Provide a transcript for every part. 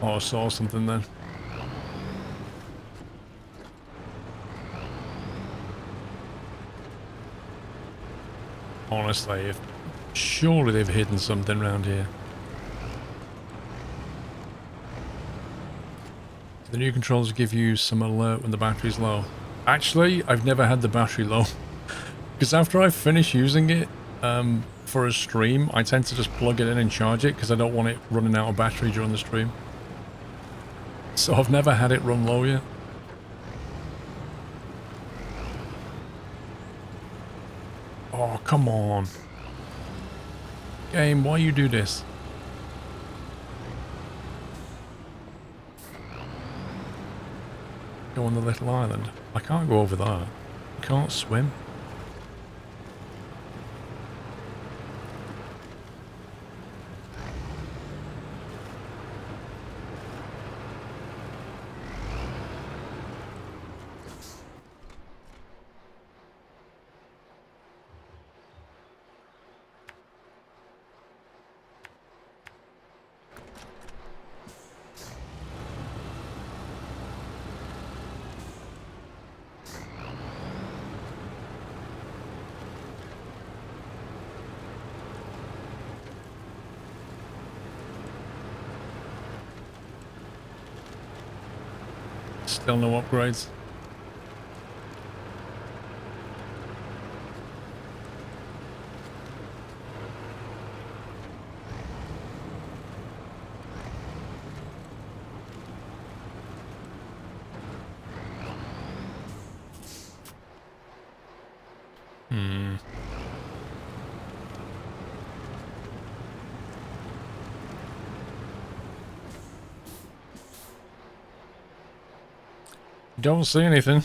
Oh, I saw something then. Honestly, surely they've hidden something around here. The new controls give you some alert when the battery's low. Actually, I've never had the battery low. Because after I finish using it for a stream, I tend to just plug it in and charge it because I don't want it running out of battery during the stream. So I've never had it run low yet. Oh, come on. Game, why you do this? Go on the little island. I can't go over that. I can't swim. Still no upgrades. Don't see anything.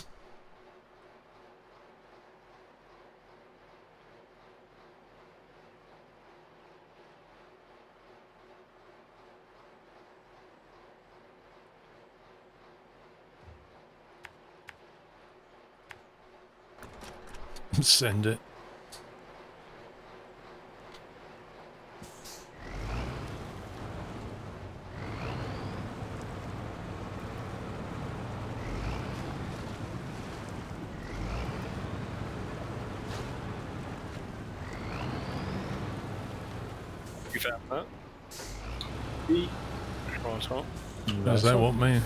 Send it. You found that? Right on. Does that what mean?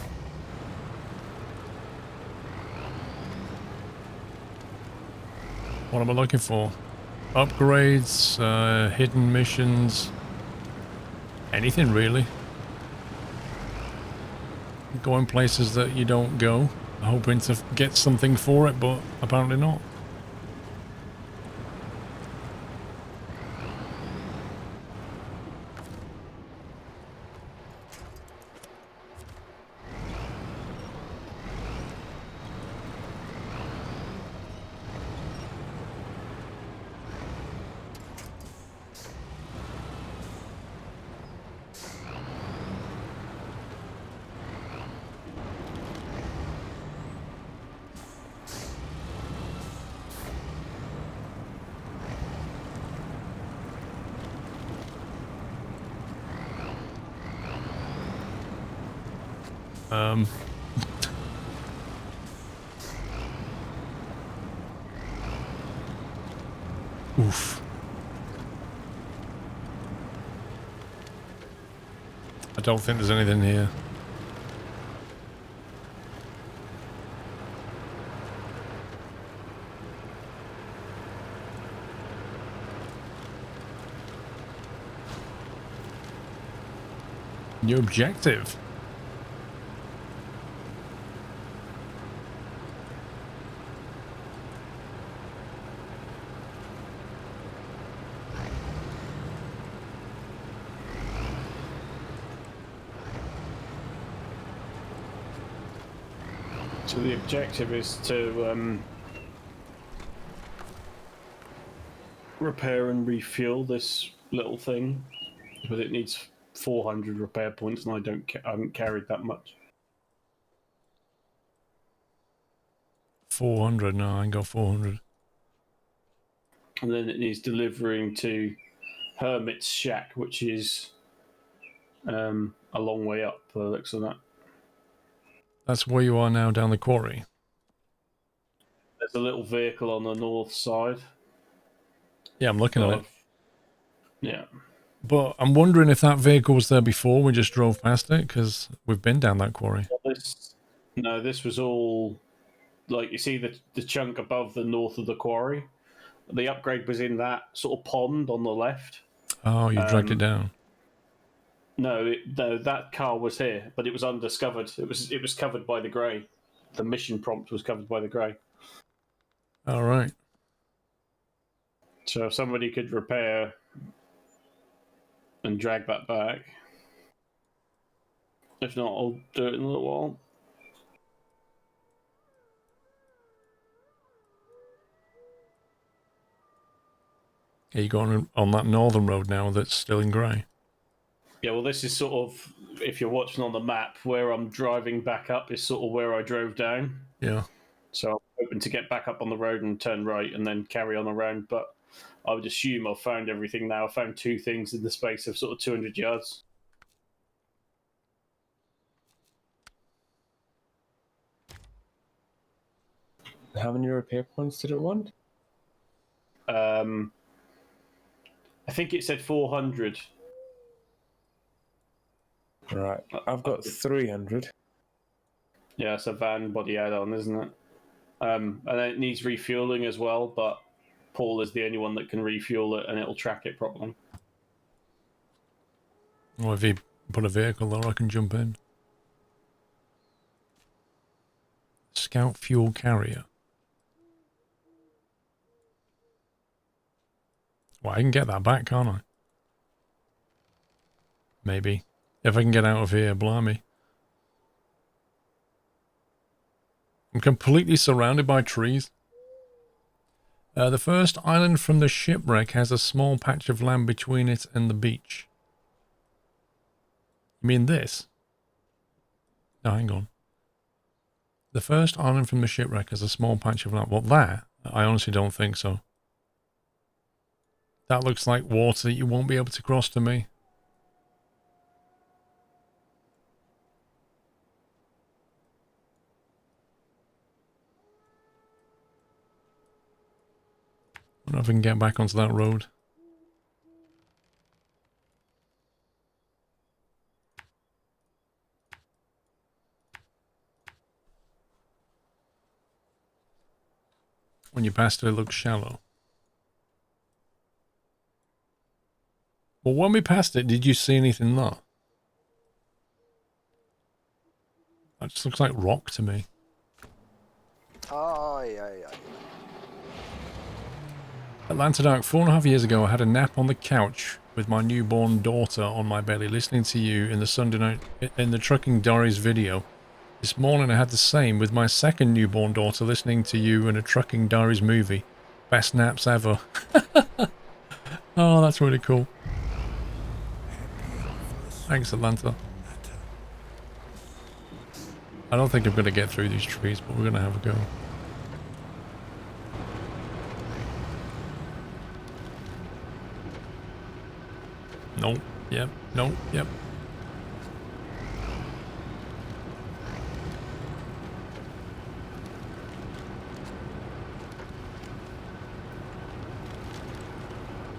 What am I looking for? Upgrades, hidden missions, anything really. Going places that you don't go, hoping to get something for it, but apparently not. Oof. I don't think there's anything here. New objective. So the objective is to repair and refuel this little thing, but it needs 400 repair points, and I haven't carried that much. 400? No, I ain't got 400. And then it needs delivering to Hermit's Shack, which is a long way up, looks of that. That's where you are now down the quarry. There's a little vehicle on the north side. Yeah, I'm looking at it. Yeah. But I'm wondering if that vehicle was there before we just drove past it, because we've been down that quarry. No, this was all, like, you see the chunk above the north of the quarry? The upgrade was in that sort of pond on the left. Oh, you dragged it down. No, that car was here, but it was undiscovered. It was covered by the grey. The mission prompt was covered by the grey. All right. So if somebody could repair and drag that back. If not, I'll do it in a little while. Are you going on that northern road now that's still in grey? Yeah, well, this is sort of, if you're watching on the map, where I'm driving back up is sort of where I drove down. Yeah. So I'm hoping to get back up on the road and turn right and then carry on around. But I would assume I've found everything now. I found 2 things in the space of sort of 200 yards. How many repair points did it want? I think it said 400. Right, I've got 300. Yeah, it's a van body add-on, isn't it? And then it needs refueling as well, but Paul is the only one that can refuel it, and it'll track it properly. Or if he put a vehicle there, I can jump in. Scout fuel carrier. Well, I can get that back, can't I? Maybe. If I can get out of here, blimey. I'm completely surrounded by trees. The first island from the shipwreck has a small patch of land between it and the beach. You mean this? No, hang on. The first island from the shipwreck has a small patch of land. Well, that? I honestly don't think so. That looks like water that you won't be able to cross to me. I don't know if I can get back onto that road. When you passed it, it looks shallow. Well, when we passed it, did you see anything there? That just looks like rock to me. Aye, aye, aye. Atlanta Dark, 4.5 years ago, I had a nap on the couch with my newborn daughter on my belly, listening to you in the Sunday night in the Trucking Diaries video. This morning I had the same with my second newborn daughter, listening to you in a Trucking Diaries movie. Best naps ever. Oh, that's really cool. Thanks, Atlanta. I don't think I'm going to get through these trees, but we're going to have a go. Nope. Yep. Nope. Yep.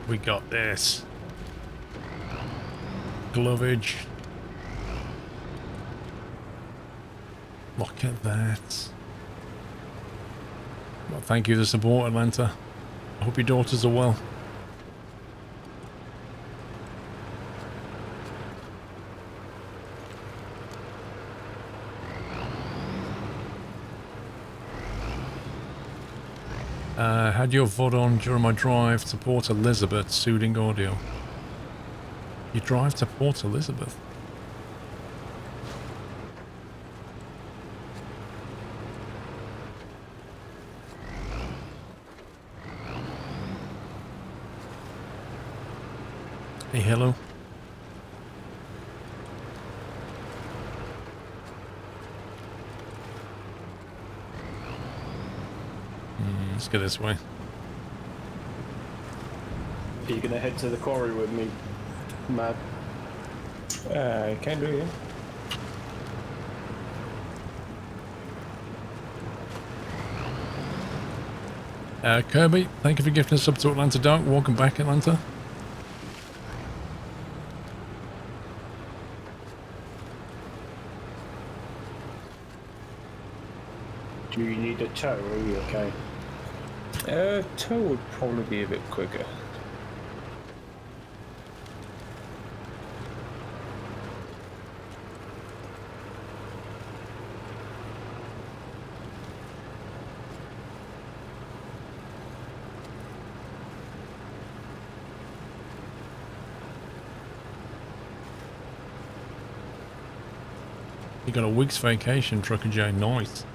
We got this. Glovage. Look at that. Well, thank you for the support, Atlanta. I hope your daughters are well. Had your VOD on during my drive to Port Elizabeth, soothing audio. You drive to Port Elizabeth? Hey, hello. Let's go this way. Are you going to head to the quarry with me, Mad? Can do, yeah. Kirby, thank you for gifting us up to Atlanta Dark. Welcome back, Atlanta. Do you need a tow, or are you okay? Tow would probably be a bit quicker. You got a week's vacation, Trucker J. Nice.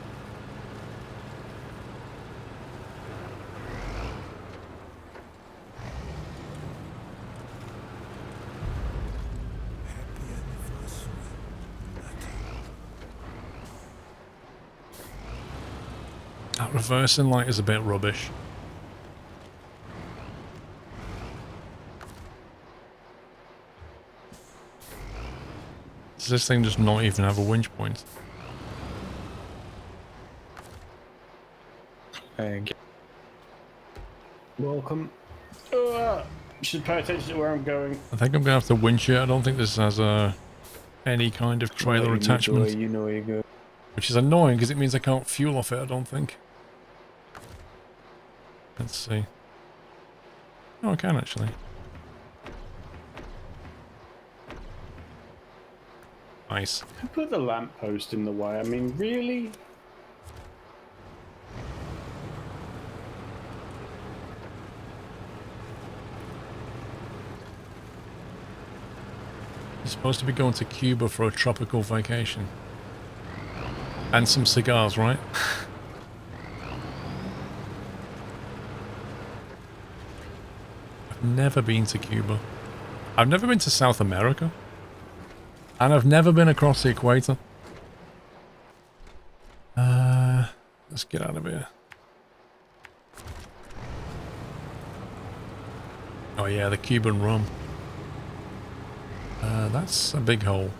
That reversing light is a bit rubbish. Does this thing just not even have a winch point? Welcome. Should pay attention to where I'm going. I think I'm gonna have to winch it. I don't think this has any kind of trailer attachment. You know where you go. Which is annoying because it means I can't fuel off it, I don't think. Let's see. Oh, I can actually. Nice. Who put the lamppost in the way? I mean, really? You're supposed to be going to Cuba for a tropical vacation. And some cigars, right? I've never been to Cuba. I've never been to South America. And I've never been across the equator. Let's get out of here. Oh yeah, the Cuban rum. That's a big hole.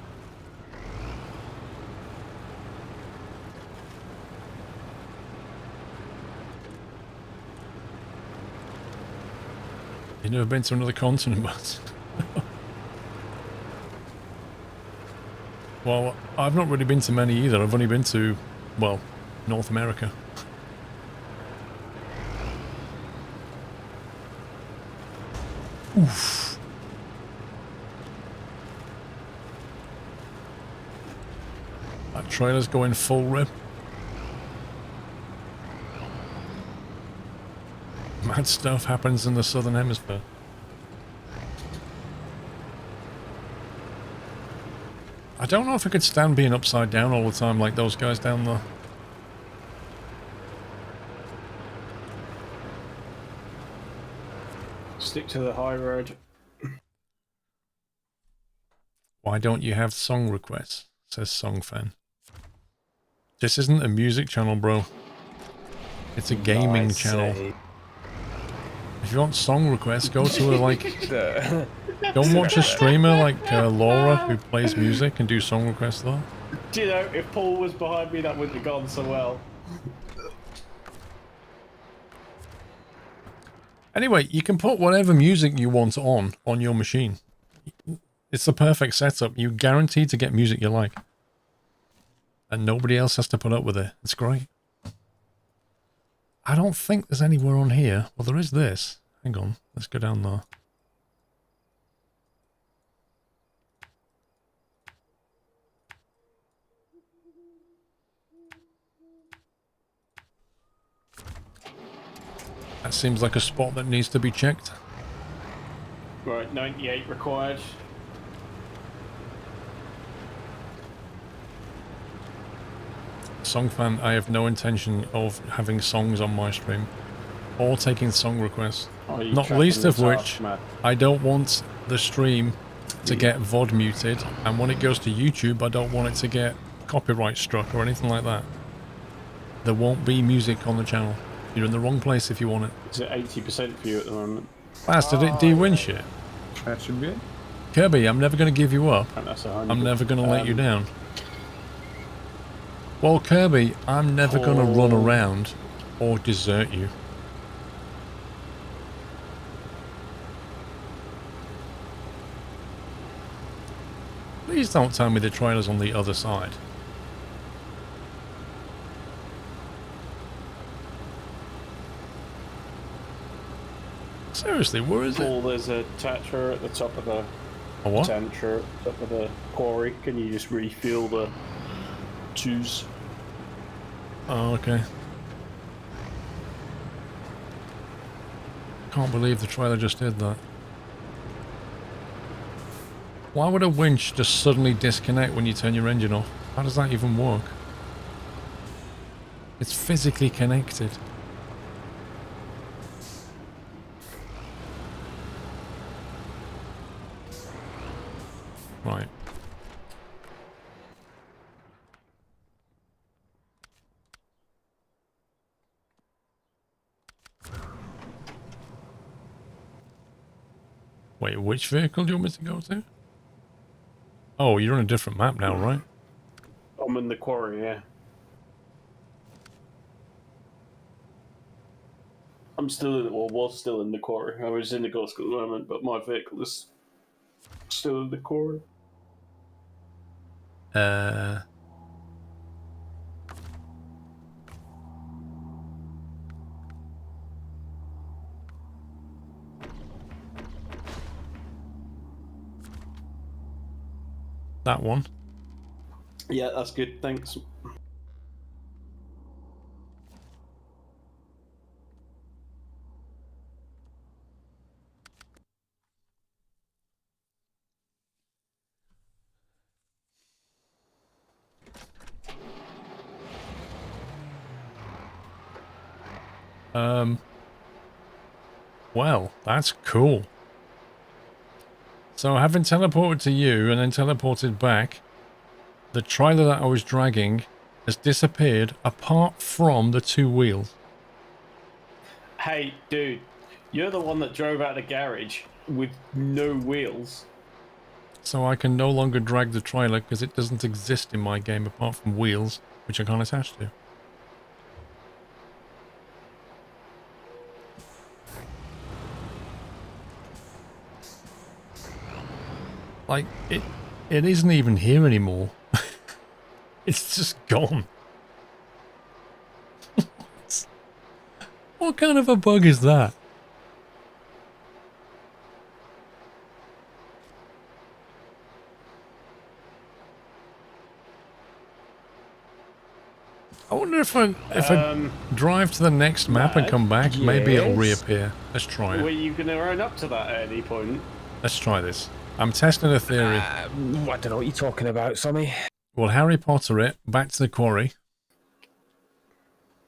You've never been to another continent, but... Well, I've not really been to many either. I've only been to, well, North America. Oof. That trailer's going full rip. Mad stuff happens in the Southern Hemisphere. I don't know if I could stand being upside down all the time like those guys down there. Stick to the high road. Why don't you have song requests? Says Songfan. This isn't a music channel, bro. It's a gaming channel. If you want song requests, go to a, like... Go and watch a streamer like Laura who plays music and do song requests though. Do you know, if Paul was behind me, that wouldn't have gone so well. Anyway, you can put whatever music you want on your machine. It's the perfect setup. You guaranteed to get music you like. And nobody else has to put up with it. It's great. I don't think there's anywhere on here. Well, there is this. Hang on. Let's go down there. That seems like a spot that needs to be checked. Right, 98 required. Songfan, I have no intention of having songs on my stream or taking song requests. Not least of which, I don't want the stream to get VOD muted, and when it goes to YouTube, I don't want it to get copyright struck or anything like that. There won't be music on the channel. You're in the wrong place if you want it. It's at 80% for you at the moment. Bastard, it de-win shit. That should be it. Kirby, I'm never going to give you up. And that's 100. I'm never going to let you down. Well, Kirby, I'm never going to run around or desert you. Please don't tell me the trailer's on the other side. Seriously, where is it? Paul, there's a Thatcher at the top of the A what? Tancher at the top of the quarry. Can you just refuel the twos? Oh, okay. Can't believe the trailer just did that. Why would a winch just suddenly disconnect when you turn your engine off? How does that even work? It's physically connected. Right. Wait, which vehicle do you want me to go to? Oh, you're on a different map now, right? I'm in the quarry, yeah. I'm still in, well, was still in the quarry. I was in the Ghost at the moment, but my vehicle is still in the quarry. That one. Yeah, that's good, thanks. Well, that's cool. So having teleported to you and then teleported back, the trailer that I was dragging has disappeared apart from the two wheels. Hey, dude, you're the one that drove out of the garage with no wheels. So I can no longer drag the trailer because it doesn't exist in my game apart from wheels, which I can't attach to. Like, it isn't even here anymore. It's just gone. What kind of a bug is that? I wonder if I drive to the next map and come back, maybe it'll reappear. Let's try it. Were you going to run up to that at any point? Let's try this. I'm testing a theory. I don't know what you're talking about, Sammy. We'll Harry Potter it back to the quarry,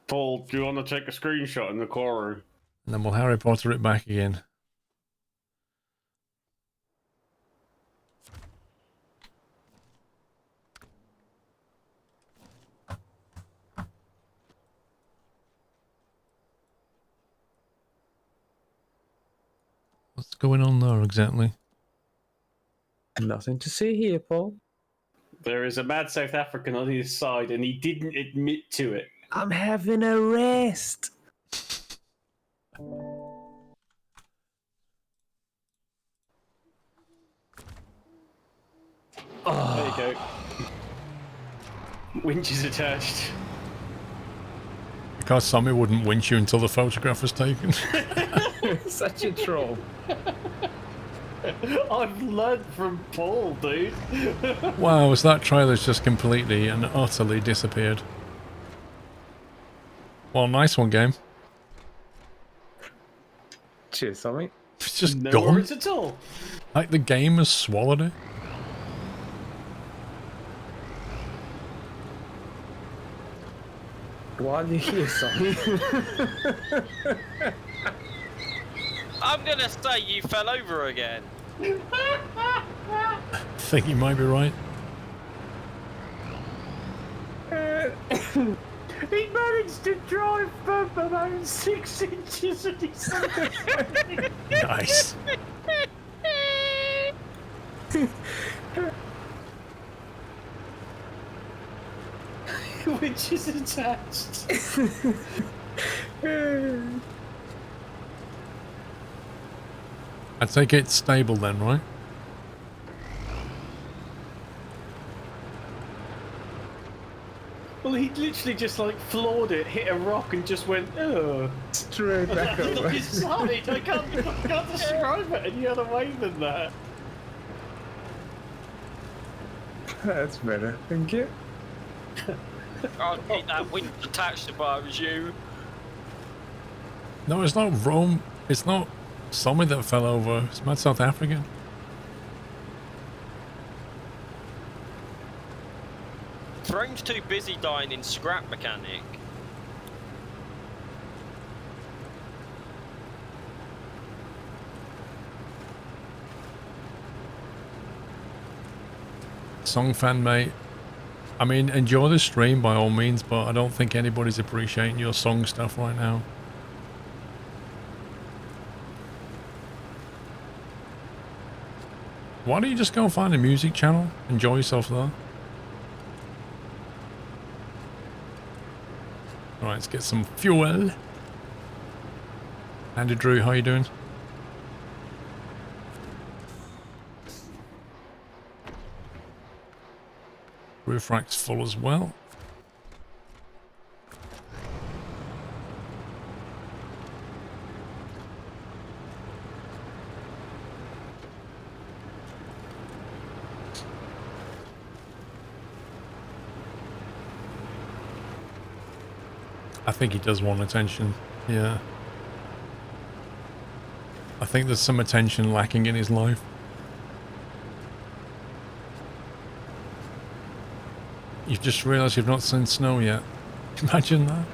Paul, do you want to take a screenshot in the quarry? and then we'll Harry Potter it back again. What's going on there exactly? Nothing to see here, Paul. There is a mad South African on his side, and he didn't admit to it. I'm having a rest. There you go. Winch is attached. Because Sammy wouldn't winch you until the photograph was taken. Such a troll. I've learned from Paul, dude. Wow, so that trailer's just completely and utterly disappeared. Well, nice one, game. Cheers, Sammy. It's just No gone. worries at all. Like the game has swallowed it. Why are you here, Sammy? I'm gonna say you fell over again. I think you might be right. He managed to drive bump about 6 inches and he's Nice. Which is attached. I take it stable then, right? Well, he literally just like floored it, hit a rock, and just went, oh. Straight back over. His side. I can't describe it any other way than that. That's better. Thank you. I'd keep that wind attached if I was you. No, it's not Rome. It's not Sommi that fell over. It's mad South African. Throne's too busy dying in scrap mechanic. Song fan, mate. I mean, enjoy the stream by all means, but I don't think anybody's appreciating your song stuff right now. Why don't you just go and find a music channel? Enjoy yourself there. Alright, let's get some fuel. Andy Drew, how you doing? Roof rack's full as well. I think he does want attention, yeah. I think there's some attention lacking in his life. You've just realised you've not seen snow yet. Imagine that.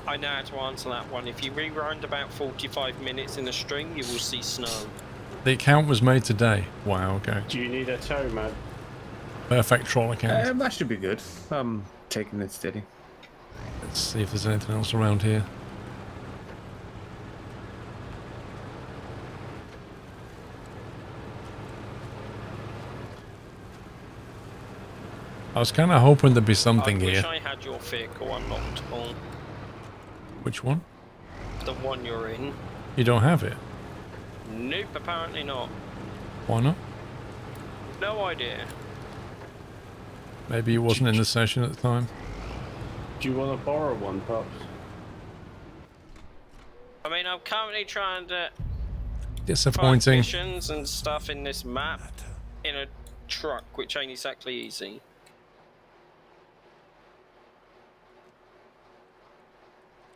I know how to answer that one. If you rewind about 45 minutes in a stream, you will see snow. The account was made today. Wow, okay. Do you need a tow, man? Perfect troll account. That should be good. I'm taking it steady. Let's see if there's anything else around here. I was kind of hoping there'd be something I wish here. I had your vehicle unlocked on Which one? the one you're in. You don't have it? Nope, apparently not. Why not? No idea. Maybe it wasn't in the session at the time. Do you want to borrow one, Pops? I mean, I'm currently trying to find Disappointing. missions and stuff in this map in a truck, which ain't exactly easy.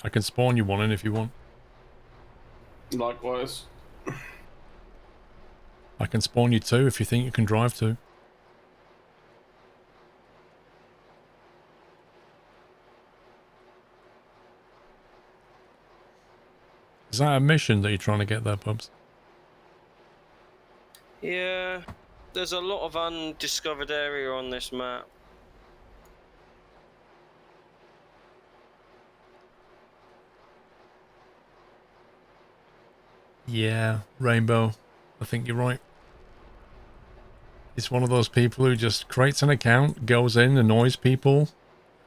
I can spawn you one in if you want. Likewise. I can spawn you two if you think you can drive two. Is that a mission that you're trying to get there, Pubs? Yeah, there's a lot of undiscovered area on this map. Yeah, Rainbow. I think you're right. It's one of those people who just creates an account, goes in, annoys people,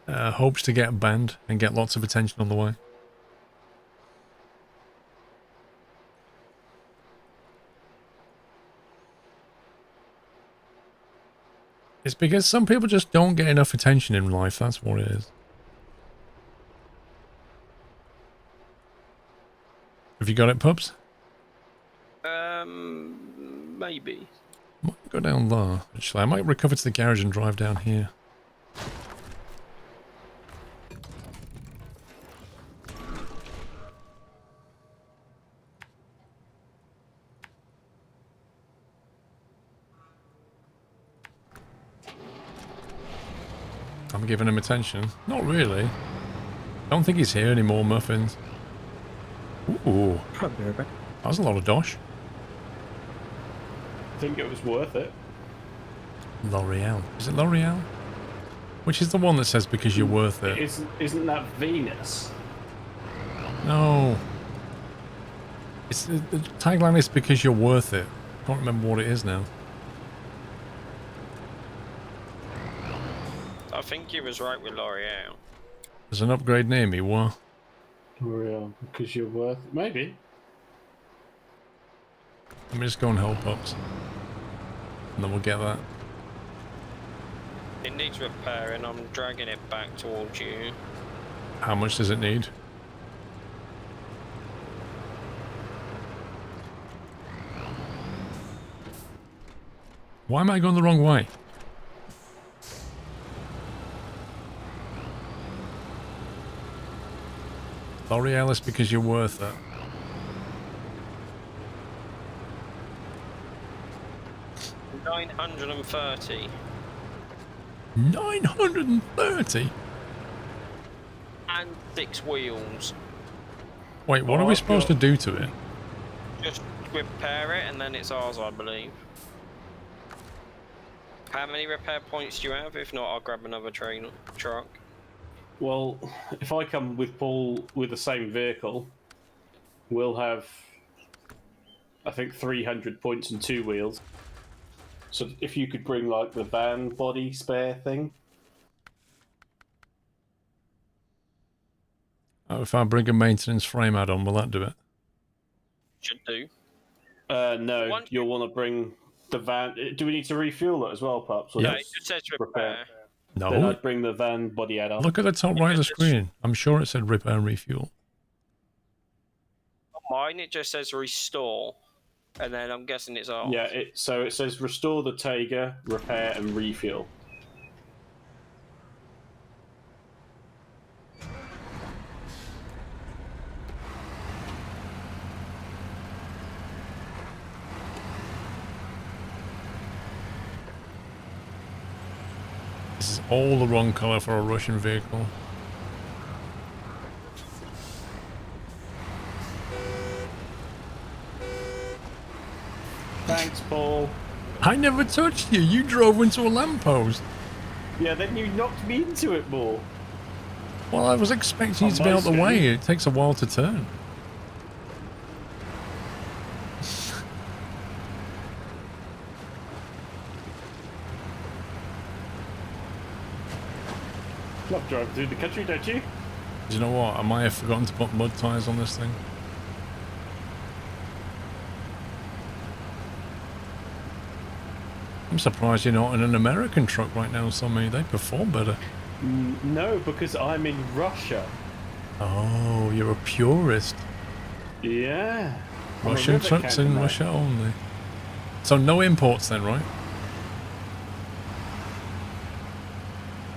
hopes to get banned and get lots of attention on the way. It's because some people just don't get enough attention in life, that's what it is. Have you got it, Pups? Maybe. Might go down there. Actually, I might recover to the garage and drive down here. I'm giving him attention. Not really. Don't think he's here anymore, Muffins. Ooh, I'll be right back. that was a lot of dosh. I think it was worth it. L'Oreal. Is it L'Oreal? Which is the one that says because you're worth it? Isn't that Venus? No. It's the tagline is because you're worth it. I can't remember what it is now. I think you was right with L'Oreal. There's an upgrade near me. What? Real, because you're worth. Maybe. Let me just go and help ups, and then we'll get that. It needs repairing. I'm dragging it back towards you. How much does it need? Why am I going the wrong way? L'Oreal is because you're worth it. $930. 930? And 6 wheels. Wait, what are we supposed to do to it? Just repair it and then it's ours, I believe. How many repair points do you have? If not, I'll grab another truck. Well, if I come with Paul with the same vehicle, we'll have, I think, 300 points and 2 wheels. So if you could bring, like, the van body spare thing. Oh, if I bring a maintenance frame add-on, will that do it? Should do. No, you'll want to bring the van. Do we need to refuel it as well, perhaps? No, it just says repair. Then No. I'd bring the van body add-on. Look at the top right of the screen. I'm sure it said repair and refuel. On mine, it just says restore. And then I'm guessing it's ours. Yeah, so it says restore the Tiger, repair and refuel. This is all the wrong color for a Russian vehicle. Thanks, Paul. I never touched you. You drove into a lamppost. Yeah, then you knocked me into it more. Well, I was expecting you On to be my out the screen. way. It takes a while to turn. Love driving through the country, don't you? Do you know what? I might have forgotten to put mud tyres on this thing. I'm surprised you're not in an American truck right now, Sammy. They perform better. No, because I'm in Russia. Oh, you're a purist. Yeah. I'm a Russian river trucks in cameraman. Russia only. So no imports then, right?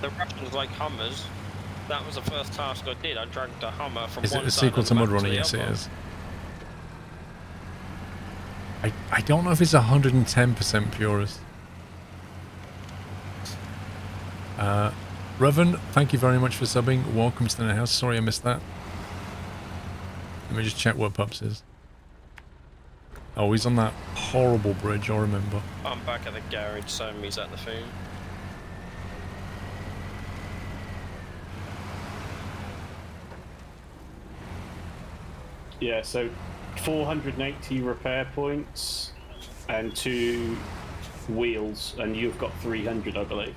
The Russians like Hummers. That was the first task I did. I dragged a Hummer from Is it one a side sequel of to the Mud map Runner? the Yes, it other. is. I don't know if it's 110% purist. Revan, thank you very much for subbing. Welcome to the house. Sorry I missed that. Let me just check where Pups is. Oh, he's on that horrible bridge, I remember. I'm back at the garage, so he's at the food. Yeah, so 480 repair points and 2 wheels, and you've got 300, I believe.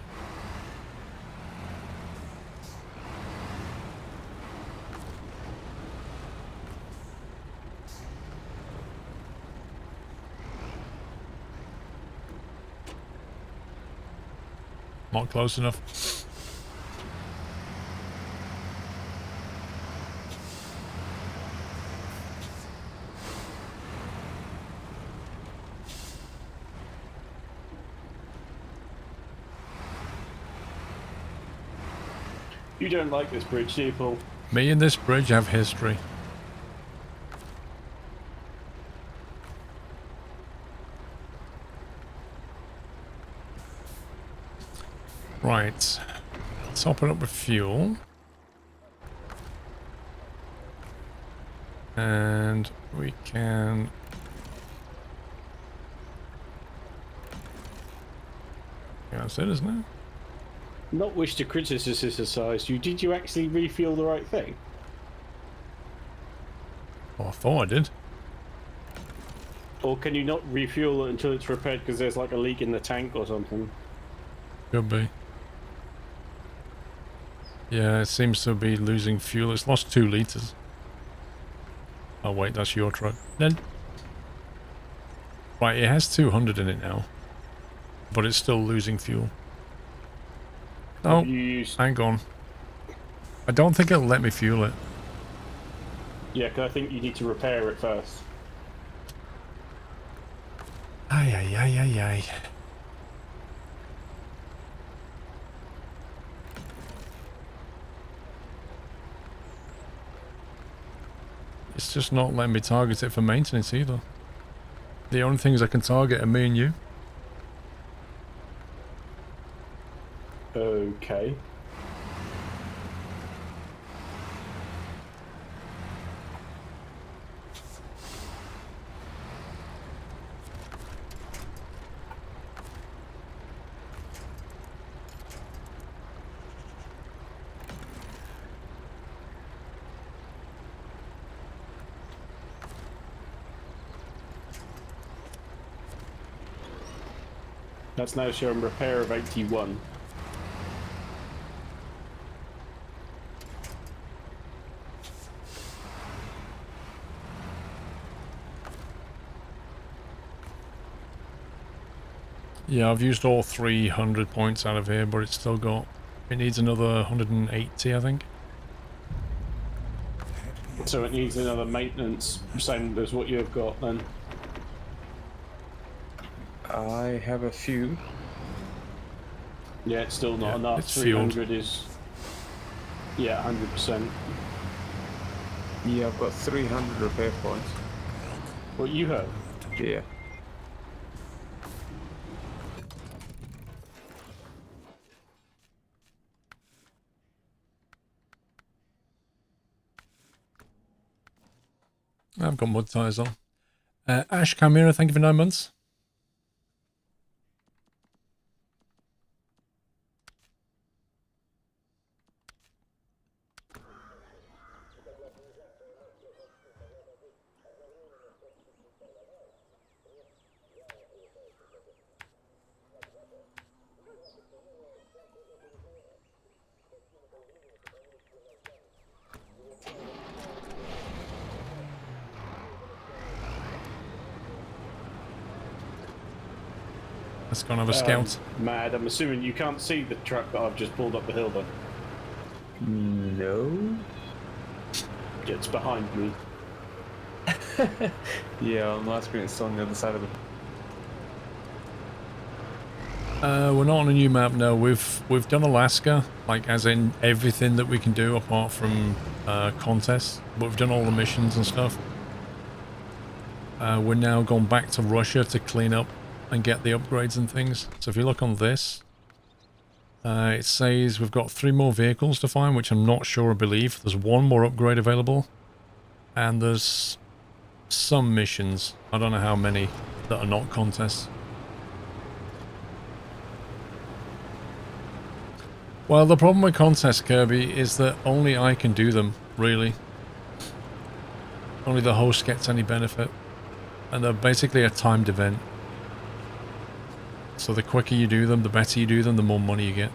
Not close enough. You don't like this bridge, do you, Paul? Me and this bridge have history. Right. Top it up with fuel. And we can... Yeah, that's it, isn't it? Not wish to criticise you. Did you actually refuel the right thing? Oh, I thought I did. Or can you not refuel it until it's repaired because there's like a leak in the tank or something? Could be. Yeah, it seems to be losing fuel. It's lost 2 litres. Oh wait, that's your truck. Then, right, it has 200 in it now. But it's still losing fuel. Oh, Have you used... hang on. I don't think it'll let me fuel it. Yeah, because I think you need to repair it first. Ay, ay, ay, ay, ay. It's just not letting me target it for maintenance either. The only things I can target are me and you. Okay. That's now showing repair of 81. Yeah, I've used all 300 points out of here, but it's still got... It needs another 180, I think. So it needs another maintenance, same as what you've got then. I have a few. Yeah, it's still not Yeah, enough. it's fueled. 300 is... Yeah, 100%. Yeah, I've got 300 repair points. What you have? Yeah. I've got mud tyres on. Ash Chimera, thank you for 9 months. Let's go and have a scout. Mad, I'm assuming you can't see the truck that I've just pulled up the hill then. No. It's behind me. Yeah, on my screen it's on the other side of the... We're not on a new map, no. We've done Alaska, like as in everything that we can do apart from contests. But we've done all the missions and stuff. We're now going back to Russia to clean up and get the upgrades and things. So if you look on this, it says we've got 3 more vehicles to find, which I'm not sure I believe. There's 1 more upgrade available. And there's some missions. I don't know how many that are not contests. Well, the problem with contests, Kirby, is that only I can do them, really. Only the host gets any benefit. And they're basically a timed event. So the quicker you do them, the better you do them, the more money you get.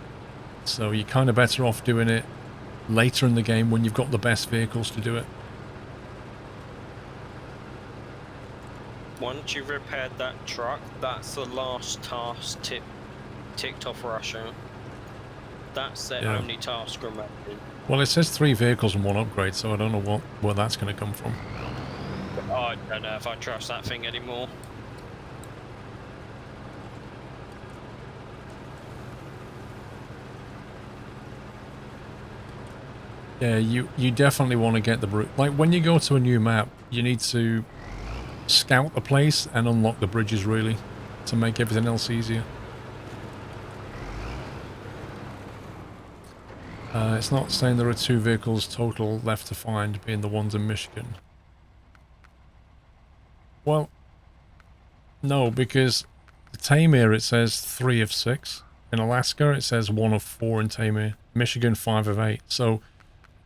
So you're kind of better off doing it later in the game when you've got the best vehicles to do it. Once you've repaired that truck, that's the last task ticked off Russia. That's their only task remaining. Well, it says 3 vehicles and 1 upgrade, so I don't know where that's going to come from. I don't know if I trust that thing anymore. Yeah, you definitely want to get the... Like, when you go to a new map, you need to scout the place and unlock the bridges, really, to make everything else easier. It's not saying there are 2 vehicles total left to find, being the ones in Michigan. Well, no, because Tamir it says 3 of 6. In Alaska it says 1 of 4 in Tamir. Michigan 5 of 8. So,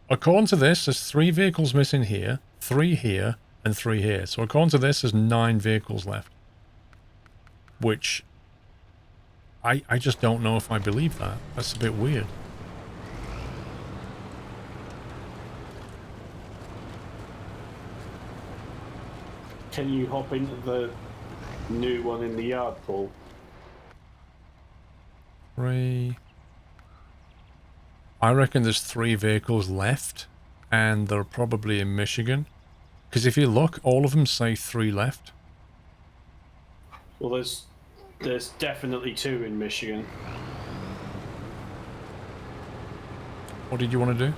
according to this, there's 3 vehicles missing here, 3 here, and 3 here. So according to this, there's 9 vehicles left. Which I just don't know if I believe that. That's a bit weird. Can you hop into the new one in the yard, Paul? 3. I reckon there's 3 vehicles left, and they're probably in Michigan. Because if you look, all of them say 3 left. Well, there's definitely 2 in Michigan. What did you want to do?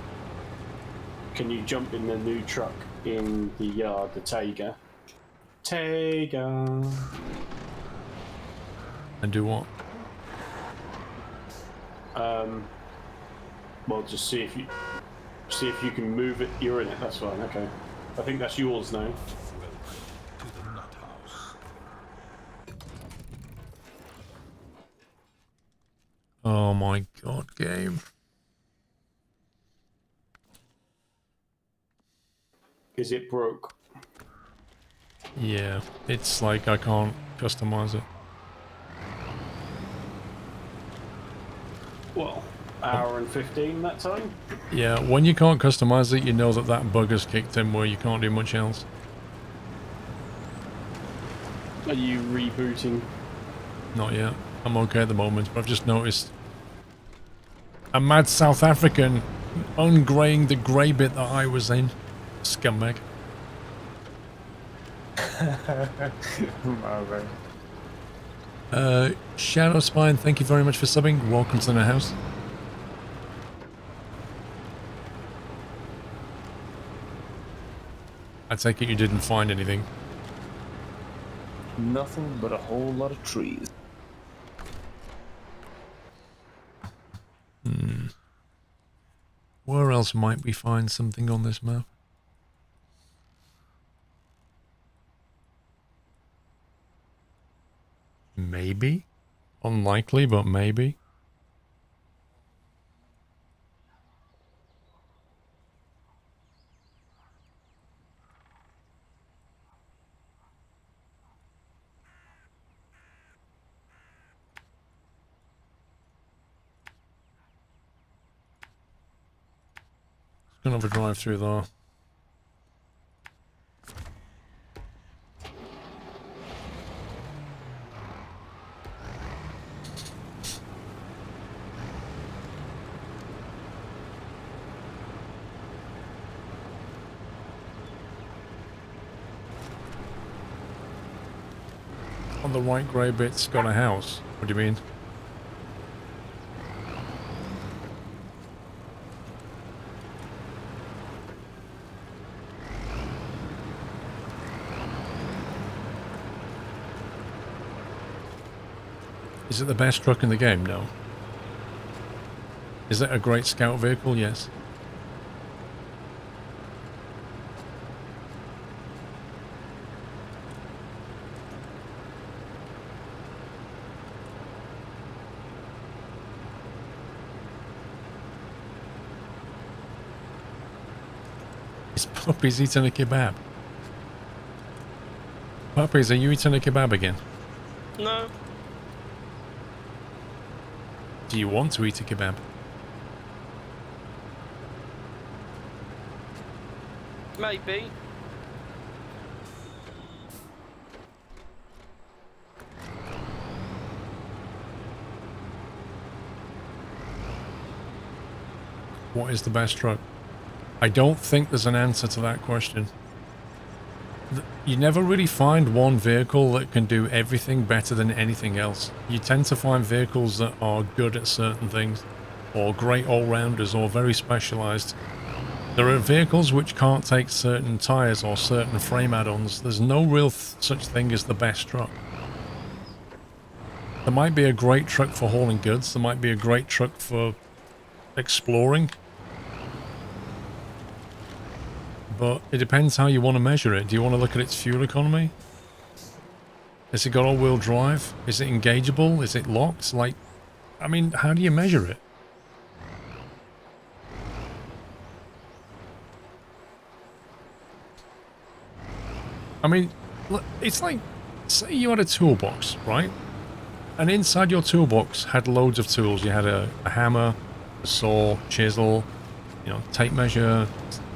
Can you jump in the new truck in the yard, the Tiger? Tiger. And do what? Well, just see if you can move it. You're in it. That's fine. Okay. I think that's yours now. Oh my god, game. Is it broke? Yeah, it's like I can't customize it. Well, hour and 15 that time. Yeah, when you can't customize it, you know that that bug has kicked in where you can't do much else. Are you rebooting? Not yet. I'm okay at the moment, but I've just noticed a mad South African ungraying the grey bit that I was in. Scumbag. Shadow Spine, thank you very much for subbing. Welcome to the house. I take it you didn't find anything. Nothing but a whole lot of trees. Where else might we find something on this map? Maybe? Unlikely, but maybe. Gonna have a drive through there. On the white grey bit's got a house. What do you mean? Is it the best truck in the game? No. Is it a great scout vehicle? Yes. Is Puppies eating a kebab? Puppies, are you eating a kebab again? No. Do you want to eat a kebab? Maybe. What is the best truck? I don't think there's an answer to that question. You never really find one vehicle that can do everything better than anything else. You tend to find vehicles that are good at certain things, or great all-rounders, or very specialized. There are vehicles which can't take certain tires or certain frame add-ons. There's no real such thing as the best truck. There might be a great truck for hauling goods, there might be a great truck for exploring, but it depends how you want to measure it. Do you want to look at its fuel economy? Has it got all-wheel drive? Is it engageable? Is it locked? Like, I mean, how do you measure it? I mean, look, it's like, say you had a toolbox, right? And inside your toolbox had loads of tools. You had a hammer, a saw, chisel, you know, tape measure,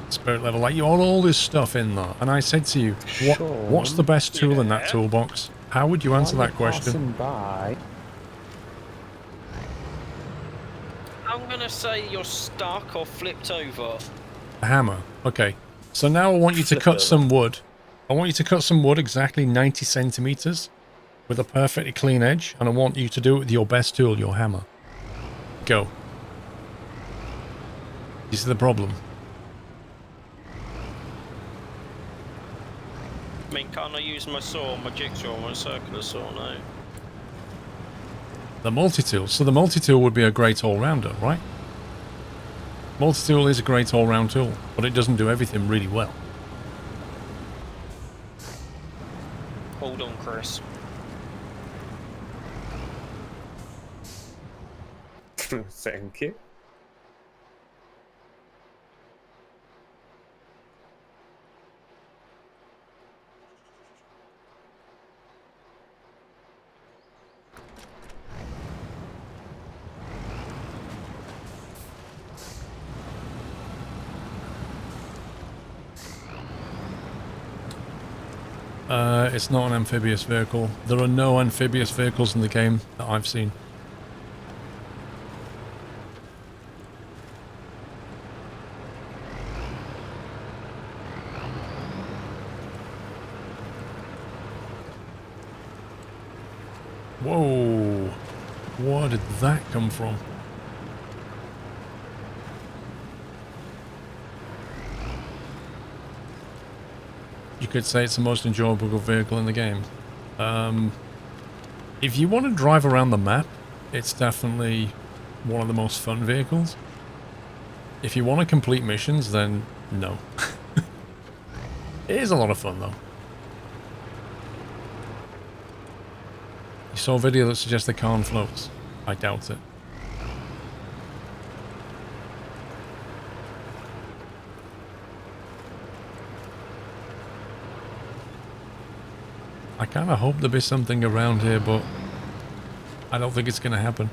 spirit level. Like, you had all this stuff in there. And I said to you, what's the best tool in that Yeah. toolbox? How would you answer While that you're question? passing by, I'm gonna say you're stuck or flipped over. A hammer. Okay. So now I want you to Flip cut over. some wood. I want you to cut some wood exactly 90 centimeters with a perfectly clean edge. And I want you to do it with your best tool, your hammer. Go. You see the problem? I mean, can't I use my saw, my jigsaw, my circular saw now? The multi-tool. So the multi-tool would be a great all-rounder, right? Multi-tool is a great all-round tool, but it doesn't do everything really well. Hold on, Chris. thank you. It's not an amphibious vehicle. There are no amphibious vehicles in the game that I've seen. Whoa! Where did that come from? You could say it's the most enjoyable vehicle in the game. If you want to drive around the map, it's definitely one of the most fun vehicles. If you want to complete missions, then no. It is a lot of fun, though. You saw a video that suggests the car floats. I doubt it. I kind of hope there'll be something around here, but I don't think it's going to happen.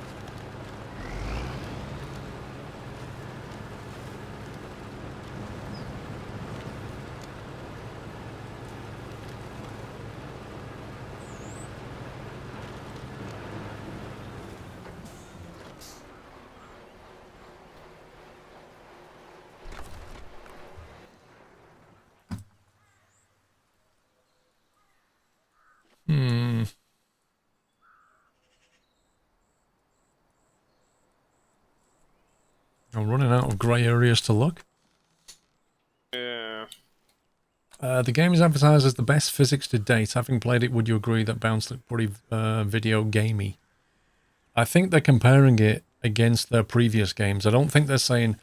I'm running out of grey areas to look. Yeah. The game is advertised as the best physics to date. Having played it, would you agree that Bounce looked pretty video gamey? I think they're comparing it against their previous games. I don't think they're saying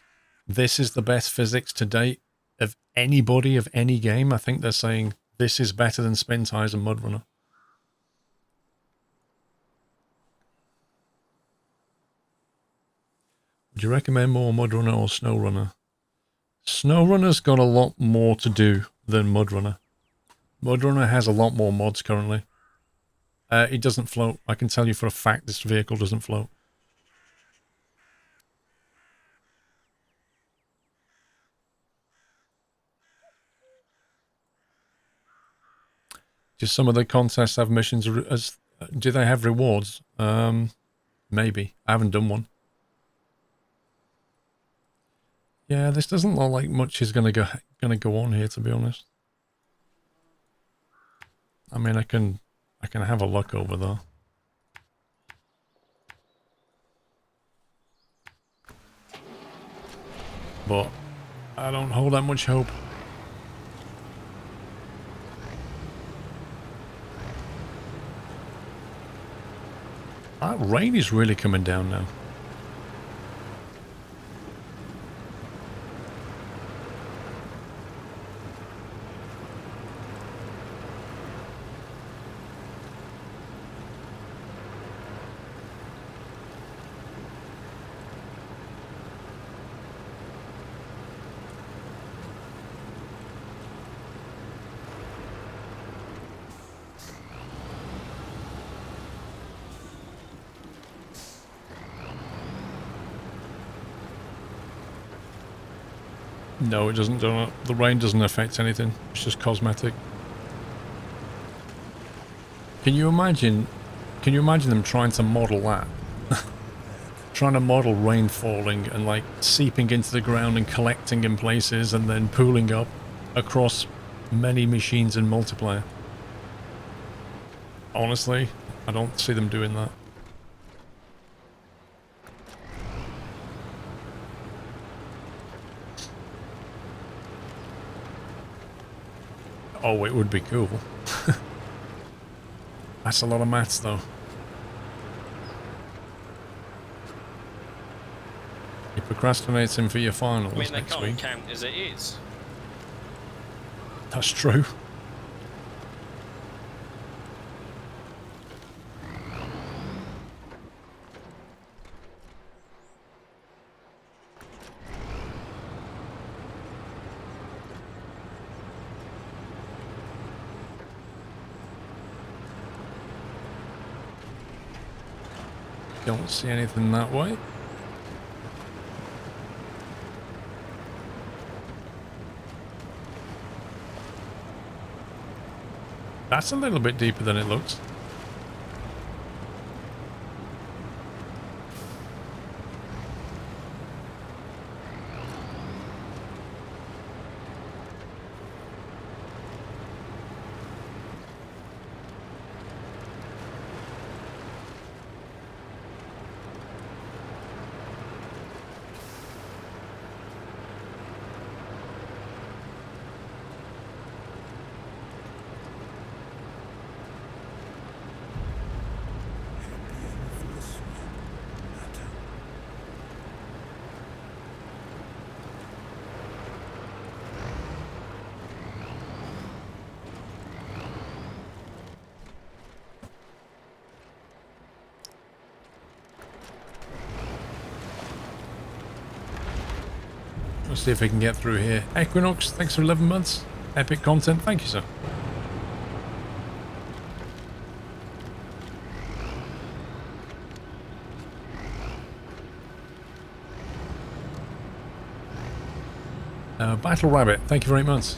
this is the best physics to date of anybody of any game. I think they're saying this is better than Spin Tires and Mudrunner. Would you recommend more Mudrunner or SnowRunner? SnowRunner's got a lot more to do than Mudrunner. Mudrunner has a lot more mods currently. It doesn't float. I can tell you for a fact this vehicle doesn't float. Do some of the contests have missions as... do they have rewards? Maybe. I haven't done one. Yeah, this doesn't look like much is gonna go on here, to be honest. I mean, I can have a look over there. But I don't hold that much hope. That rain is really coming down now. No, it doesn't do it. The rain doesn't affect anything. It's just cosmetic. Can you imagine them trying to model that? Trying to model rain falling and like seeping into the ground and collecting in places and then pooling up across many machines in multiplayer. Honestly, I don't see them doing that. Oh, it would be cool. That's a lot of maths though. You're procrastinating for your finals I mean, they next can't week. count as it is. That's true. Don't see anything that way. That's a little bit deeper than it looks. Let's see if we can get through here. Equinox, thanks for 11 months. Epic content, thank you, sir. Battle Rabbit, thank you very much.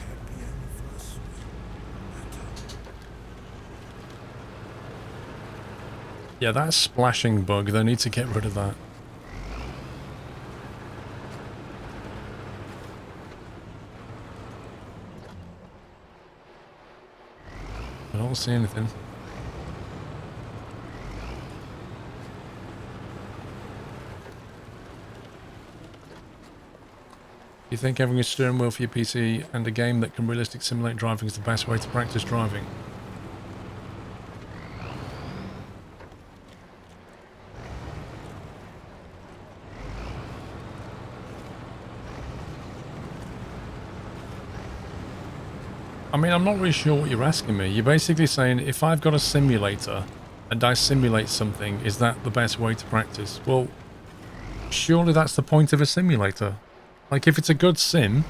Yeah, that splashing bug, they need to get rid of that. I don't see anything. Do you think having a steering wheel for your PC and a game that can realistically simulate driving is the best way to practice driving? I mean, I'm not really sure what you're asking me. You're basically saying, if I've got a simulator and I simulate something, is that the best way to practice? Well, surely that's the point of a simulator. Like, if it's a good sim,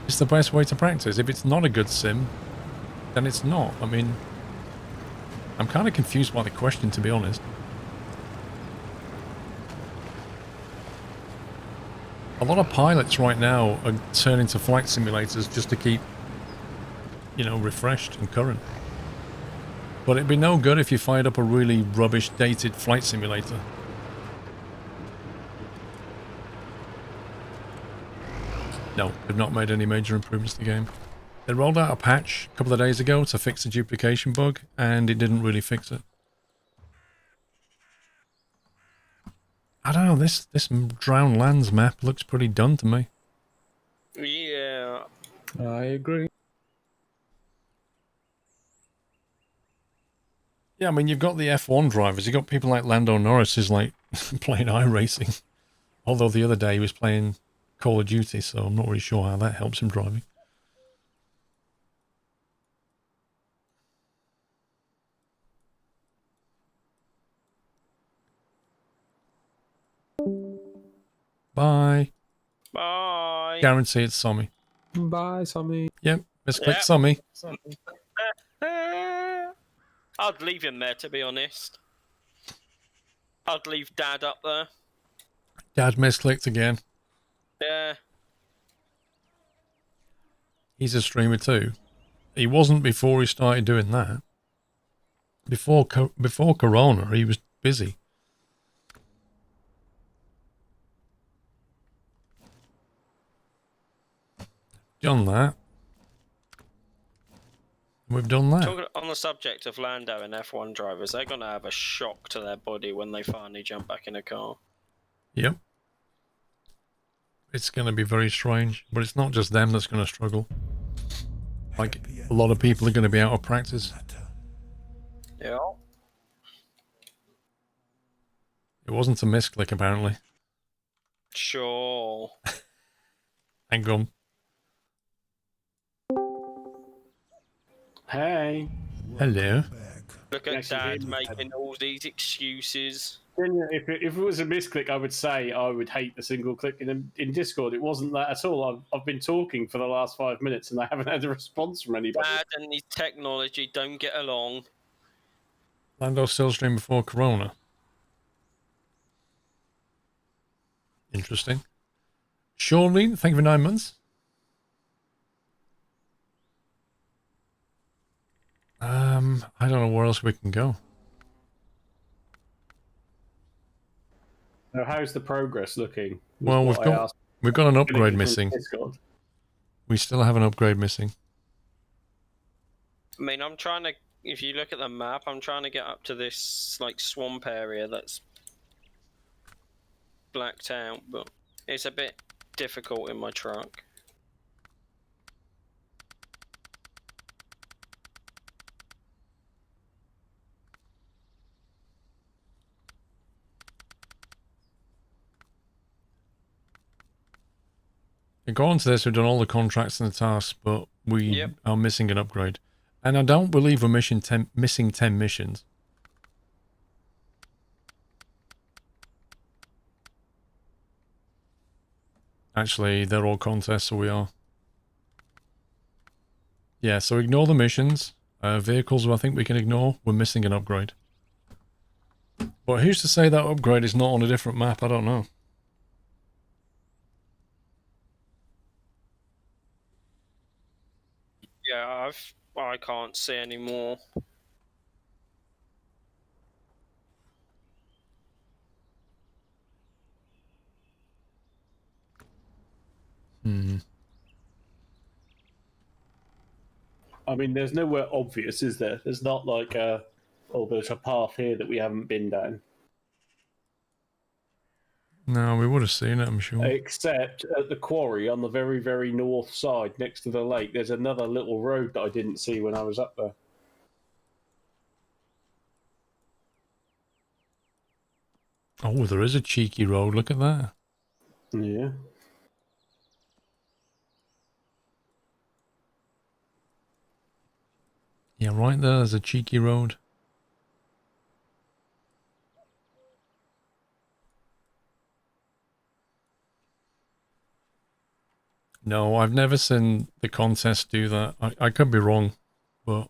it's the best way to practice. If it's not a good sim, then it's not. I mean, I'm kind of confused by the question, to be honest. A lot of pilots right now are turning to flight simulators just to keep, you know, refreshed and current. But it'd be no good if you fired up a really rubbish dated flight simulator. No, they've not made any major improvements to the game. They rolled out a patch a couple of days ago to fix the duplication bug, and it didn't really fix it. I don't know, this Drowned Lands map looks pretty done to me. Yeah. I agree. Yeah, I mean, you've got the F1 drivers. You've got people like Lando Norris who's like playing iRacing. Although the other day he was playing Call of Duty, so I'm not really sure how that helps him driving. Bye. Bye. Guarantee it's Sommy. Bye, Sammy. Yep, misclick Yep. Sommy. I'd leave him there, to be honest. I'd leave Dad up there. Dad misclicked again. Yeah. He's a streamer too. He wasn't before he started doing that. Before Corona, he was busy. Done that. We've done that. Talking on the subject of Lando and F1 drivers, they're going to have a shock to their body when they finally jump back in a car. Yep. It's going to be very strange, but it's not just them that's going to struggle. Like, a lot of people are going to be out of practice. Yeah. It wasn't a misclick, apparently. Sure. Hang on. Hey. Hello. Look at Actually, Dad him- making all these excuses. If it was a misclick, I would say I would hate the single click in Discord. It wasn't that at all. I've been talking for the last 5 minutes and I haven't had a response from anybody. Dad and his technology don't get along. Lando still streamed before Corona. Interesting. Charlene, thank you for 9 months. I don't know where else we can go. So how's the progress looking? Well, Was what I asked. we've got an upgrade From missing. Discord. We still have an upgrade missing. I mean, I'm trying to. If you look at the map, I'm trying to get up to this like swamp area that's blacked out, but it's a bit difficult in my truck. According to this, we've done all the contracts and the tasks, but we are missing an upgrade. And I don't believe we're missing 10 missions. Actually, they're all contests, so we are. Yeah, so ignore the missions. Vehicles, I think we can ignore. We're missing an upgrade. But who's to say that upgrade is not on a different map? I don't know. Yeah, I can't see any more. I mean, there's nowhere obvious, is there? There's not like there's a path here that we haven't been down. No, we would have seen it, I'm sure. Except at the quarry on the very, very north side next to the lake, there's another little road that I didn't see when I was up there. Oh, there is a cheeky road. Look at that. Yeah. Yeah, right there's a cheeky road. No, I've never seen the contest do that. I could be wrong, but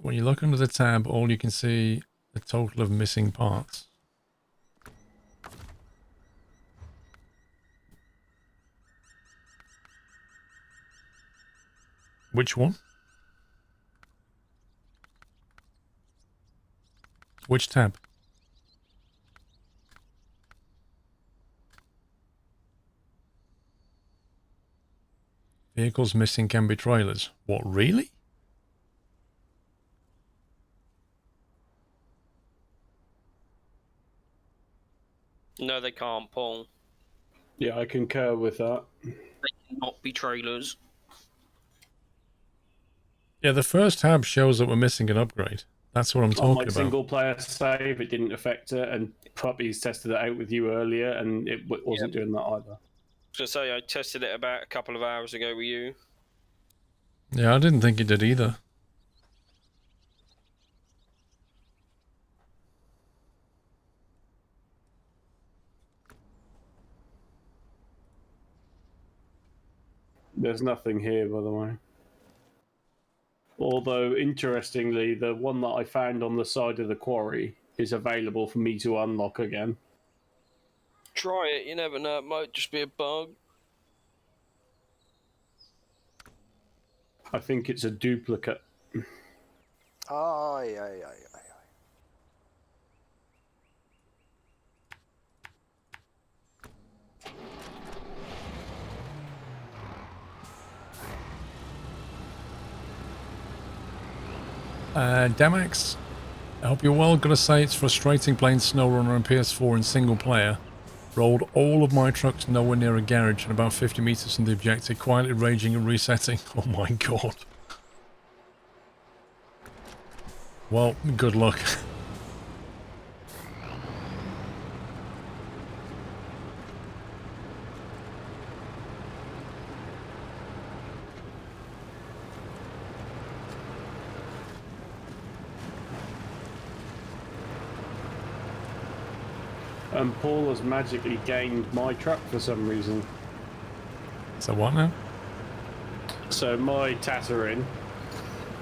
when you look under the tab, all you can see the total of missing parts. Which one? Which tab? Vehicles missing can be trailers. What, really? No, they can't, Paul. Yeah, I concur with that. They cannot be trailers. Yeah, the first tab shows that we're missing an upgrade. That's what I'm On talking my about. single player save, it didn't affect it, and Puppy's tested it out with you earlier, and it wasn't doing that either. So say I tested it about a couple of hours ago with you. Yeah, I didn't think it did either. There's nothing here, by the way. Although, interestingly, the one that I found on the side of the quarry is available for me to unlock again. Try it, you never know, it might just be a bug. I think it's a duplicate. Aye, aye, aye, aye. Demax, I hope you're well. Gotta say, it's frustrating playing SnowRunner on PS4 in single player. Rolled all of my trucks nowhere near a garage and about 50 meters from the objective, quietly raging and resetting. Oh my god. Well, good luck. And Paul has magically gained my truck for some reason. So what now? So my Tatterin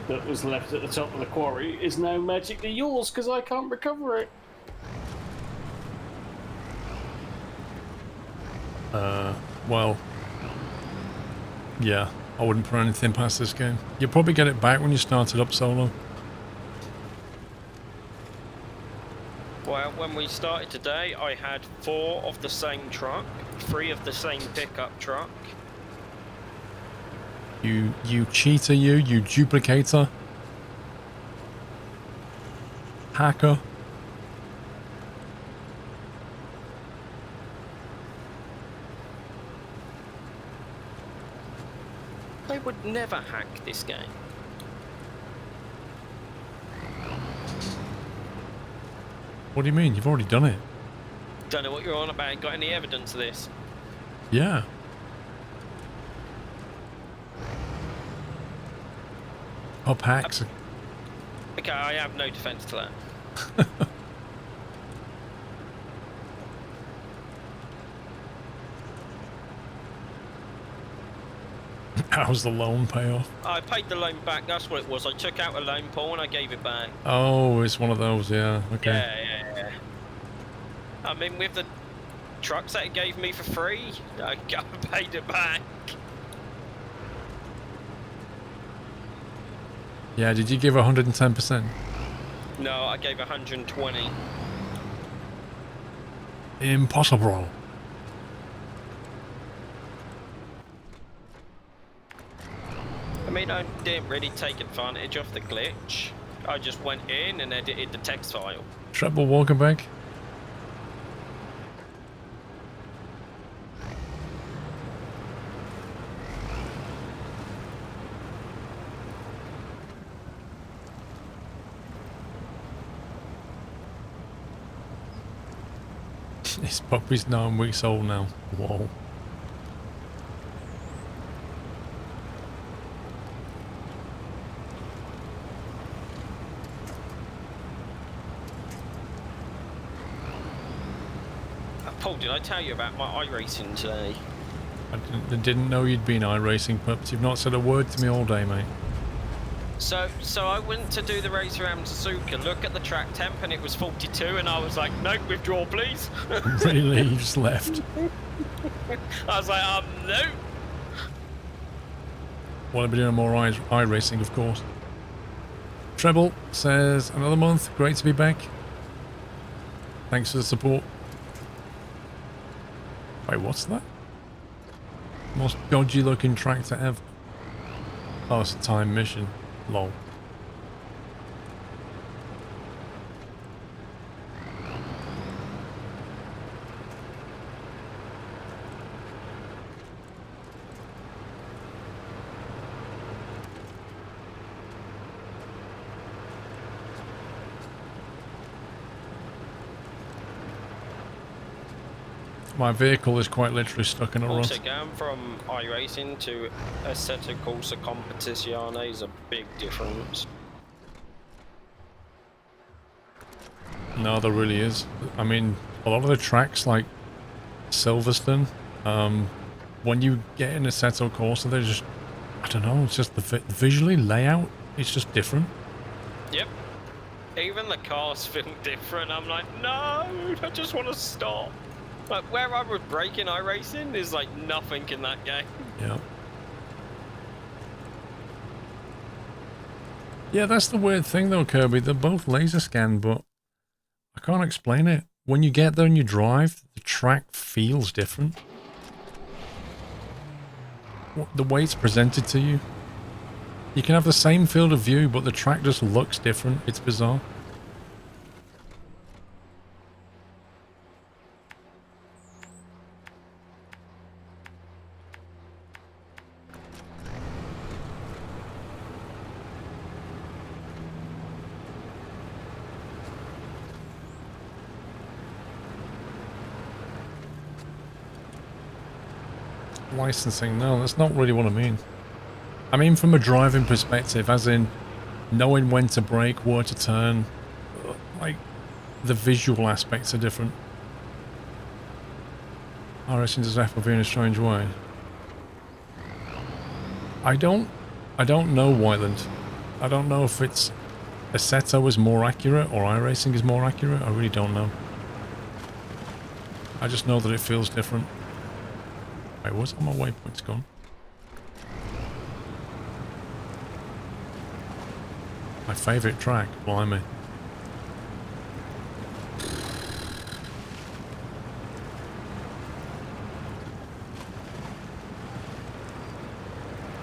that was left at the top of the quarry is now magically yours because I can't recover it. Well, yeah, I wouldn't put anything past this game. You'll probably get it back when you start it up solo. Well, when we started today, I had 4 of the same truck, 3 of the same pickup truck. You cheater, you duplicator. Hacker. They would never hack this game. What do you mean? You've already done it. Don't know what you're on about. Got any evidence of this? Yeah. Up hacks. Okay, I have no defense to that. How's the loan payoff? I paid the loan back, that's what it was. I took out a loan, Paul, and I gave it back. Oh, it's one of those, yeah. Okay. Yeah. I mean, with the trucks that it gave me for free, I paid it back. Yeah, did you give 110%? No, I gave 120. Impossible. I mean, I didn't really take advantage of the glitch. I just went in and edited the text file. Treble, welcome back. This puppy's 9 weeks old now. Whoa. Paul, did I tell you about my iRacing today? I didn't know you'd been iRacing, Pups. You've not said a word to me all day, mate. So I went to do the race around Suzuka, look at the track temp, and it was 42, and I was like, nope, withdraw, please. Really? You just left? I was like, no. Well, I'll be doing more iRacing, of course. Treble says, another month. Great to be back. Thanks for the support. Wait, what's that? Most dodgy looking tractor ever. Oh, it's a time mission. Lol. My vehicle is quite literally stuck in a rut. Also, going from iRacing to Assetto Corsa Competizione is a big difference. No, there really is. I mean, a lot of the tracks like Silverstone, when you get in Assetto Corsa, they're just, I don't know, it's just the visually layout, it's just different. Yep. Even the cars feel different. I'm like, no, I just want to stop. Like, where I would brake in iRacing is like nothing in that game. Yeah. Yeah, that's the weird thing though, Kirby. They're both laser scanned, but I can't explain it. When you get there and you drive, the track feels different. The way it's presented to you. You can have the same field of view, but the track just looks different. It's bizarre. Licensing, no, that's not really what I mean. I mean from a driving perspective, as in knowing when to brake, where to turn. Like, the visual aspects are different. RSing does FOV in a strange way. I don't know, Wyland. I don't know if it's Assetto is more accurate or iRacing is more accurate. I really don't know. I just know that it feels different. Wait, where's all my waypoints gone? My favourite track, blimey.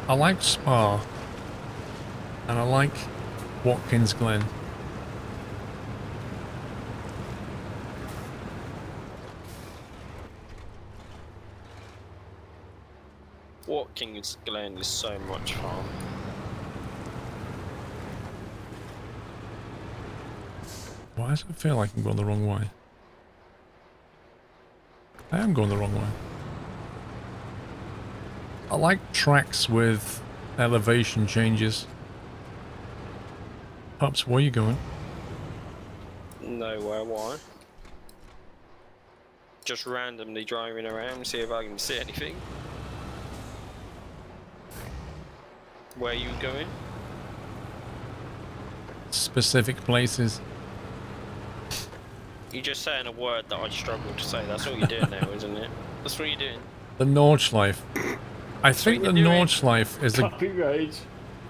I like Spa. And I like Watkins Glen. Watkins Glen is so much fun. Why does it feel like I'm going the wrong way? I am going the wrong way. I like tracks with elevation changes. Pups, where are you going? Nowhere, why? Just randomly driving around, see if I can see anything. Where are you going? Specific places. You're just saying a word that I struggle to say. That's all you're doing now, isn't it? That's what you're doing. The Nordschleife. I think the what you're doing. Nordschleife is a Copyright.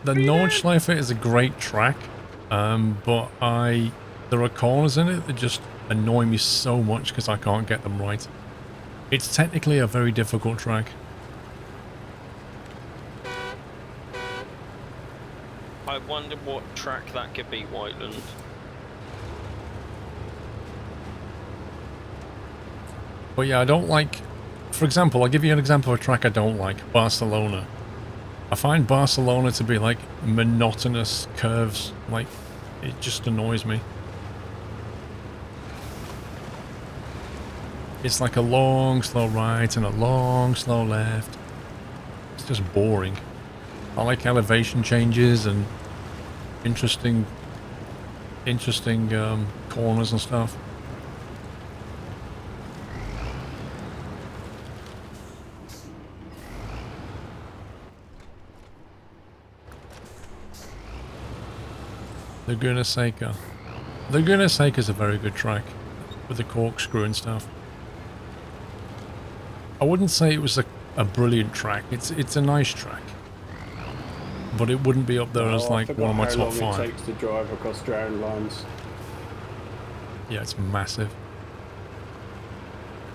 the Nordschleife is a great track, but there are corners in it that just annoy me so much because I can't get them right. It's technically a very difficult track. I wonder what track that could be, Whiteland. But yeah, I don't like... For example, I'll give you an example of a track I don't like. Barcelona. I find Barcelona to be like monotonous curves. Like, it just annoys me. It's like a long, slow right and a long, slow left. It's just boring. I like elevation changes and interesting corners and stuff. Laguna Seca. Laguna Seca is a very good track with the corkscrew and stuff. I wouldn't say it was a brilliant track. It's a nice track, but it wouldn't be up there as like one of my top How long it 5. takes to drive across drown lines. Yeah, it's massive.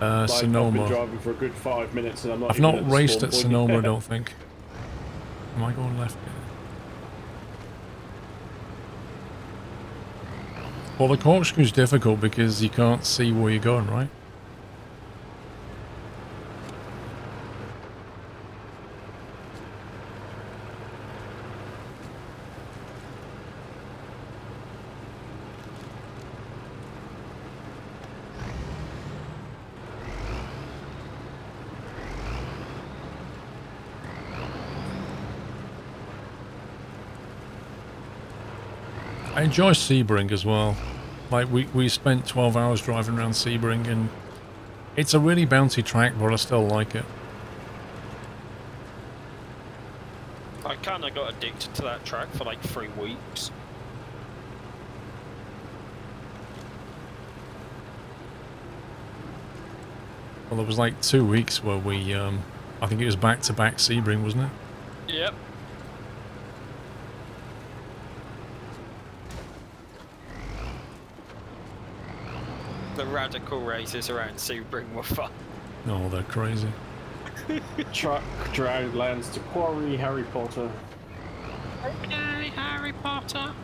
Like, I've been Sonoma. driving for a good 5 minutes and I'm not. I've even not at the raced spawn at point Sonoma, I yet. don't think. Am I going left? Well, the corkscrew's difficult because you can't see where you're going, right? I enjoy Sebring as well. Like, we spent 12 hours driving around Sebring, and it's a really bouncy track, but I still like it. I kind of got addicted to that track for like 3 weeks. Well, there was like 2 weeks where we, I think it was back-to-back Sebring, wasn't it? Yep. the radical races around Sebring were fun. Oh, they're crazy. Truck drag lands to quarry Harry Potter. Okay, Harry Potter.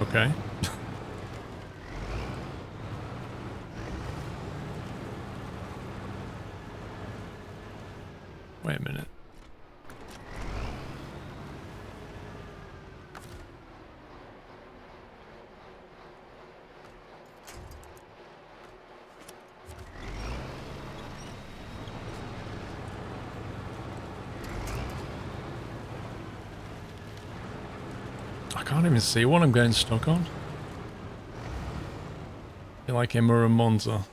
Okay. Wait a minute. I can't even see what I'm getting stuck on. You're like Emma and Monza.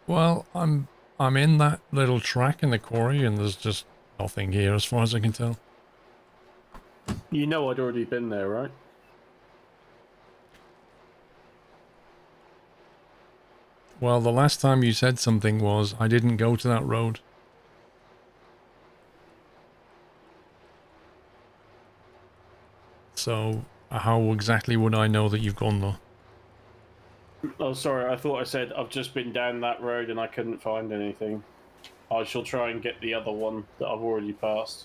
Well, I'm in that little track in the quarry and there's just nothing here as far as I can tell. You know I'd already been there, right? Well, the last time you said something was, I didn't go to that road. So, how exactly would I know that you've gone there? Oh, sorry, I thought I said I've just been down that road and I couldn't find anything. I shall try and get the other one that I've already passed.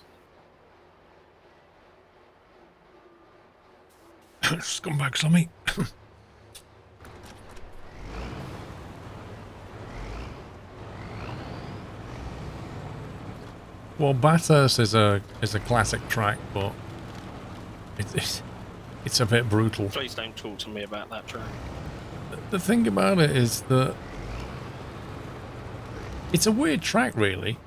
Scumbag, Sammy. Well, Bathurst is a classic track, but it's a bit brutal. Please don't talk to me about that track. The thing about it is that it's a weird track, really.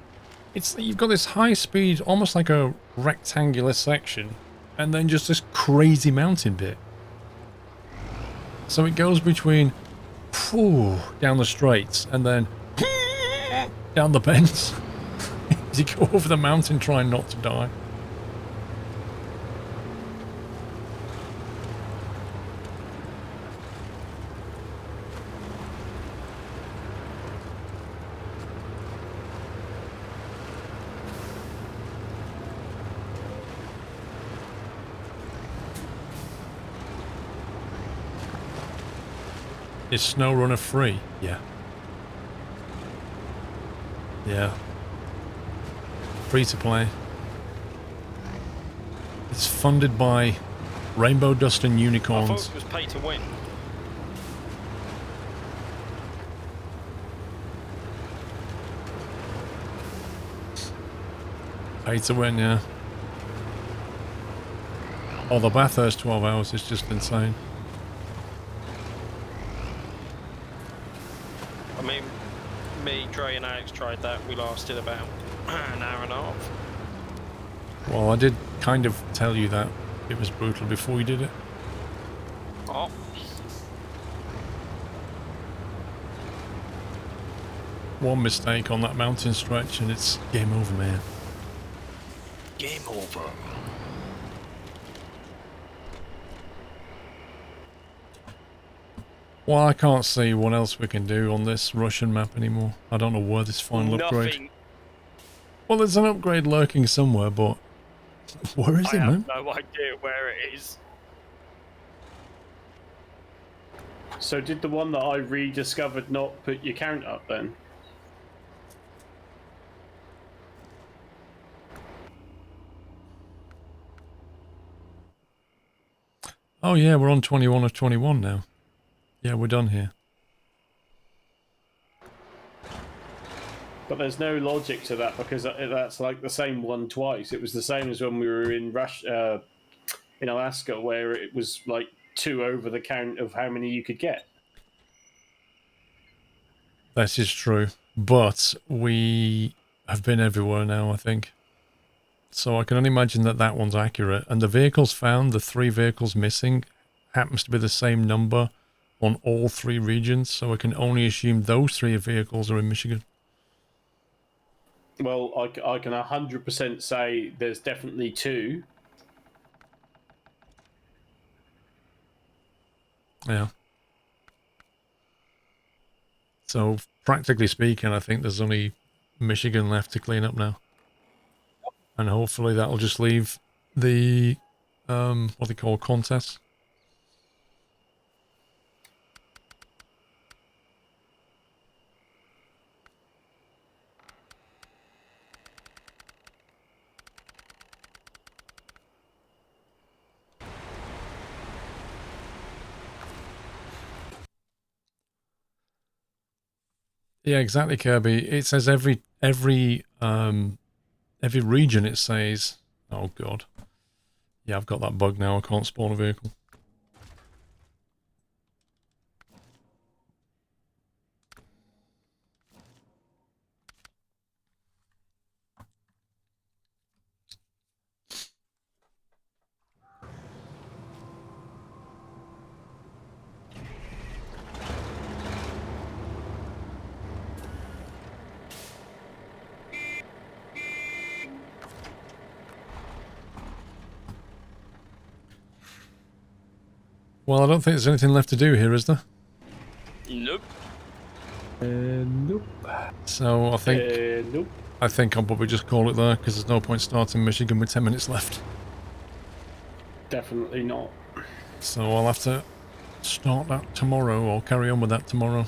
You've got this high speed, almost like a rectangular section, and then just this crazy mountain bit. So it goes between down the straights and then down the bends. As you go over the mountain trying not to die. Is SnowRunner free? Yeah. Yeah. Free to play. It's funded by Rainbow Dust and I Unicorns. thought it was pay to win. Pay to win, yeah. Oh, the Bathurst 12 hours is just insane. I mean, me, Dre and Alex tried that. We lasted about an hour and a half. Well, I did kind of tell you that it was brutal before you did it. Oh. One mistake on that mountain stretch and it's game over, man. Game over. Well, I can't see what else we can do on this Russian map anymore. I don't know where this final upgrade... Nothing. Well, there's an upgrade lurking somewhere, but where is I it, have man? no idea where it is. So did the one that I rediscovered not put your count up then? Oh yeah, we're on 21 of 21 now. Yeah, we're done here. But there's no logic to that because that's like the same one twice. It was the same as when we were in in Alaska, where it was like 2 over the count of how many you could get. That is true. But we have been everywhere now, I think. So I can only imagine that that one's accurate. And the vehicles found, the 3 vehicles missing, happens to be the same number on all 3 regions. So I can only assume those 3 vehicles are in Michigan. Well, I can 100% say there's definitely 2. Yeah. So practically speaking, I think there's only Michigan left to clean up now. And hopefully that'll just leave the, what they call contests. Yeah, exactly, Kirby. It says every region it says, oh god. Yeah, I've got that bug now. I can't spawn a vehicle. Well, I don't think there's anything left to do here, is there? Nope. Nope. So I Nope. think I'll probably just call it there because there's no point starting Michigan with 10 minutes left. Definitely not. So I'll have to start that tomorrow or carry on with that tomorrow.